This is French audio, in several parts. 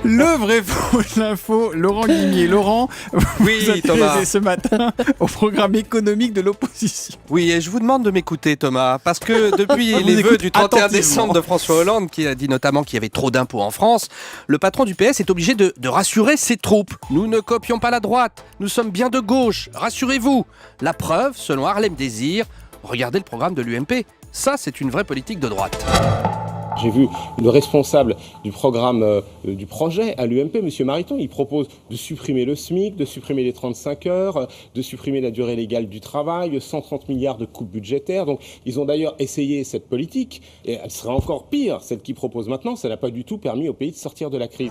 Le vrai faux de l'info, Laurent Guimier. Laurent, Oui, vous Thomas. intéressez ce matin au programme économique de l'opposition. Oui, et je vous demande de m'écouter, Thomas, parce que depuis On vous les vœux écoute du 31 attentivement. décembre de François Hollande, qui a dit notamment qu'il y avait trop d'impôts en France, le patron du PS est obligé de rassurer ses troupes. Nous ne copions pas la droite, nous sommes bien de gauche, rassurez-vous. La preuve, selon Harlem Désir, regardez le programme de l'UMP. Ça, c'est une vraie politique de droite. J'ai vu le responsable du programme, du projet à l'UMP, M. Mariton, il propose de supprimer le SMIC, de supprimer les 35 heures, de supprimer la durée légale du travail, 130 milliards de coupes budgétaires. Donc ils ont d'ailleurs essayé cette politique, et elle serait encore pire, celle qu'ils proposent maintenant, ça n'a pas du tout permis au pays de sortir de la crise.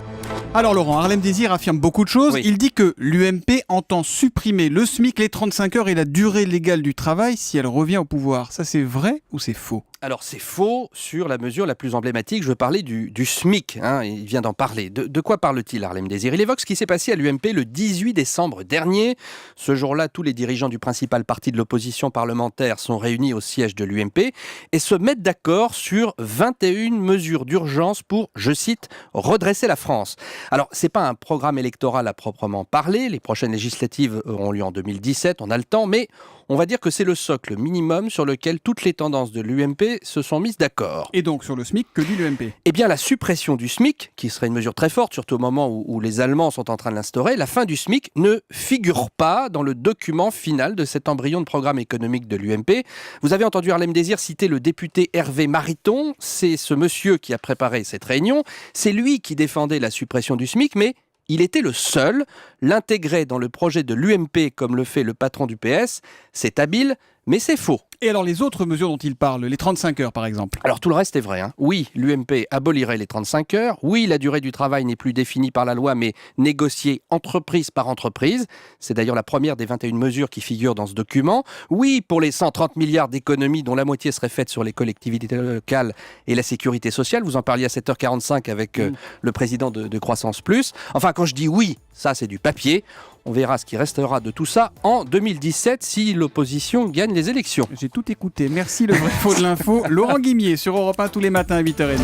Alors Laurent, Harlem Désir affirme beaucoup de choses. Oui. Il dit que l'UMP entend supprimer le SMIC, les 35 heures et la durée légale du travail si elle revient au pouvoir. Ça c'est vrai ou c'est faux ? Alors c'est faux sur la mesure la plus emblématique, je veux parler du SMIC, il vient d'en parler. De quoi parle-t-il, Harlem Désir ? Il évoque ce qui s'est passé à l'UMP le 18 décembre dernier. Ce jour-là, tous les dirigeants du principal parti de l'opposition parlementaire sont réunis au siège de l'UMP et se mettent d'accord sur 21 mesures d'urgence pour, je cite, redresser la France. Alors c'est pas un programme électoral à proprement parler, les prochaines législatives auront lieu en 2017, on a le temps, mais on va dire que c'est le socle minimum sur lequel toutes les tendances de l'UMP se sont mises d'accord. Et donc sur le SMIC, que dit l'UMP ? Eh bien, la suppression du SMIC, qui serait une mesure très forte, surtout au moment où les Allemands sont en train de l'instaurer, la fin du SMIC ne figure pas dans le document final de cet embryon de programme économique de l'UMP. Vous avez entendu Harlem Désir citer le député Hervé Mariton. C'est ce monsieur qui a préparé cette réunion. C'est lui qui défendait la suppression du SMIC, mais il était le seul. L'intégrer dans le projet de l'UMP comme le fait le patron du PS, c'est habile, mais c'est faux. Et alors les autres mesures dont il parle, les 35 heures par exemple ? Alors tout le reste est vrai. Oui, l'UMP abolirait les 35 heures. Oui, la durée du travail n'est plus définie par la loi, mais négociée entreprise par entreprise. C'est d'ailleurs la première des 21 mesures qui figurent dans ce document. Oui, pour les 130 milliards d'économies dont la moitié serait faite sur les collectivités locales et la sécurité sociale. Vous en parliez à 7h45 avec le président de Croissance Plus. Enfin, quand je dis oui, ça c'est du papier. On verra ce qui restera de tout ça en 2017 si l'opposition gagne les élections. J'ai tout écouté. Merci le vrai faux de l'info. Laurent Guimier sur Europe 1 tous les matins à 8h30.